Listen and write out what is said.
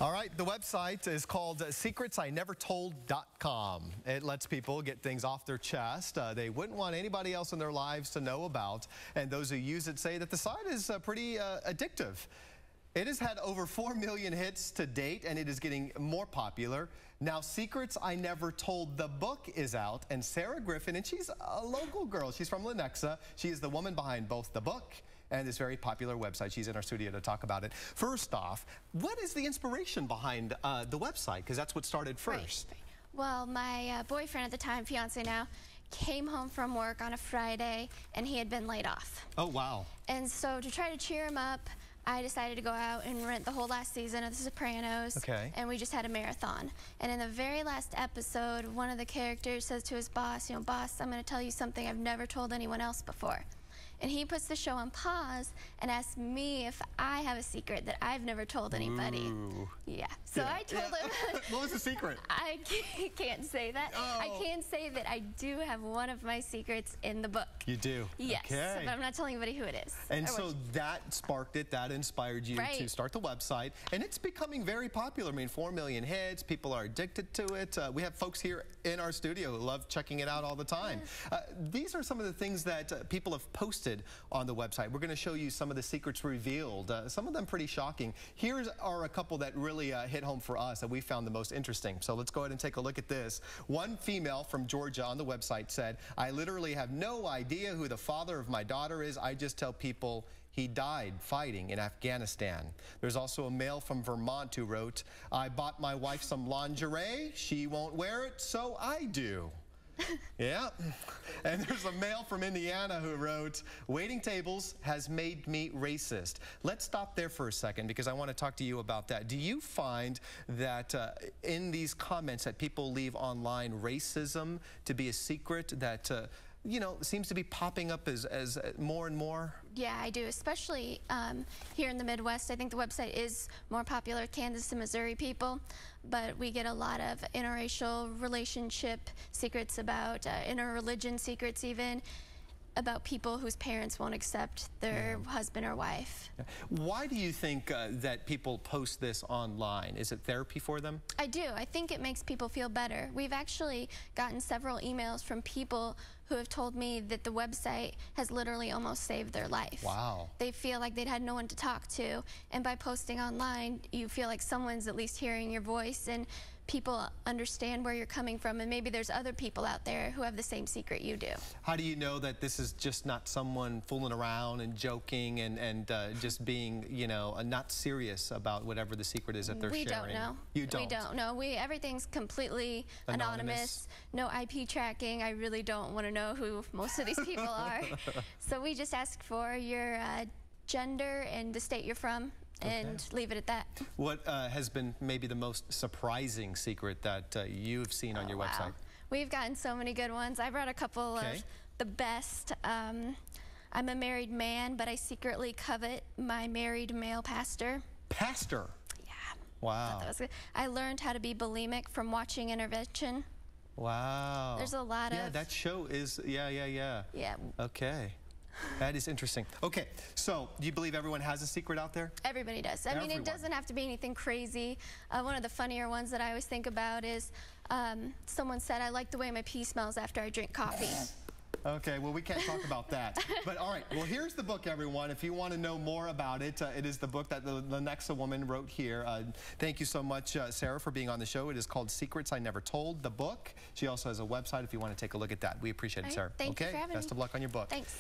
All right, the website is called secretsinevertold.com. It lets people get things off their chest they wouldn't want anybody else in their lives to know about. And those who use it say that the site is pretty addictive. It has had over 4 million hits to date, and it is getting more popular. Now, Secrets I Never Told, the book is out, and Sarah Griffin, and she's a local girl. She's from Lenexa. She is the woman behind both the book and this very popular website. She's in our studio to talk about it. First off, what is the inspiration behind the website? Because that's what started first. Right. Well, my boyfriend at the time, fiance now, came home from work on a Friday, and he had been laid off. Oh, wow. And so to try to cheer him up, I decided to go out and rent the whole last season of The Sopranos. Okay. And we just had a marathon. And in the very last episode, one of the characters says to his boss, boss, I'm going to tell you something I've never told anyone else before. And he puts the show on pause and asks me if I have a secret that I've never told anybody. Ooh. Yeah. So I told him. What was the secret? I can't say that. Oh. I can say that I do have one of my secrets in the book. You do? Yes. Okay. But I'm not telling anybody who it is. And so that sparked it, that inspired you to start the website. And it's becoming very popular. I mean, 4 million hits, people are addicted to it. We have folks here in our studio who love checking it out all the time. These are some of the things that people have posted on the website. We're going to show you some of the secrets revealed, some of them pretty shocking. Here are a couple that really hit home for us that we found the most interesting. So let's go ahead and take a look at this. One female from Georgia on the website said, I literally have no idea who the father of my daughter is. I just tell people he died fighting in Afghanistan. There's also a male from Vermont who wrote, I bought my wife some lingerie. She won't wear it, so I do. Yeah. And there's a male from Indiana who wrote, waiting tables has made me racist. Let's stop there for a second because I want to talk to you about that. Do you find that in these comments that people leave online, racism to be a secret that seems to be popping up as more and more? Yeah, I do, especially here in the Midwest. I think the website is more popular with Kansas and Missouri people, but we get a lot of interracial relationship secrets, about interreligion secrets, even about people whose parents won't accept their husband or wife. Why do you think that people post this online? Is it therapy for them? I do. I think it makes people feel better. We've actually gotten several emails from people who have told me that the website has literally almost saved their life. Wow. They feel like they'd had no one to talk to, and by posting online, you feel like someone's at least hearing your voice, and people understand where you're coming from, and maybe there's other people out there who have the same secret you do. How do you know that this is just not someone fooling around and joking and just being, not serious about whatever the secret is that they're sharing? We don't know. You don't? We don't know. Everything's completely anonymous. No IP tracking. I really don't want to know who most of these people are. So we just ask for your gender and the state you're from, and leave it at that. What has been maybe the most surprising secret that you've seen on your website? We've gotten so many good ones. I brought a couple of the best. I'm a married man, but I secretly covet my married male pastor. Pastor? Yeah. Wow. I learned how to be bulimic from watching Intervention. Wow. There's a lot of... Yeah, that show is... Yeah. Yeah. Okay. That is interesting. Okay, so do you believe everyone has a secret out there? Everybody does. I mean, it doesn't have to be anything crazy. One of the funnier ones that I always think about is someone said, I like the way my pee smells after I drink coffee. Okay, well, we can't talk about that. But all right, well, here's the book, everyone. If you want to know more about it, it is the book that the Lenexa woman wrote here. Thank you so much, Sarah, for being on the show. It is called Secrets I Never Told, the book. She also has a website if you want to take a look at that. We appreciate it, Sarah. Thank you for having me. Best of luck on your book. Thanks.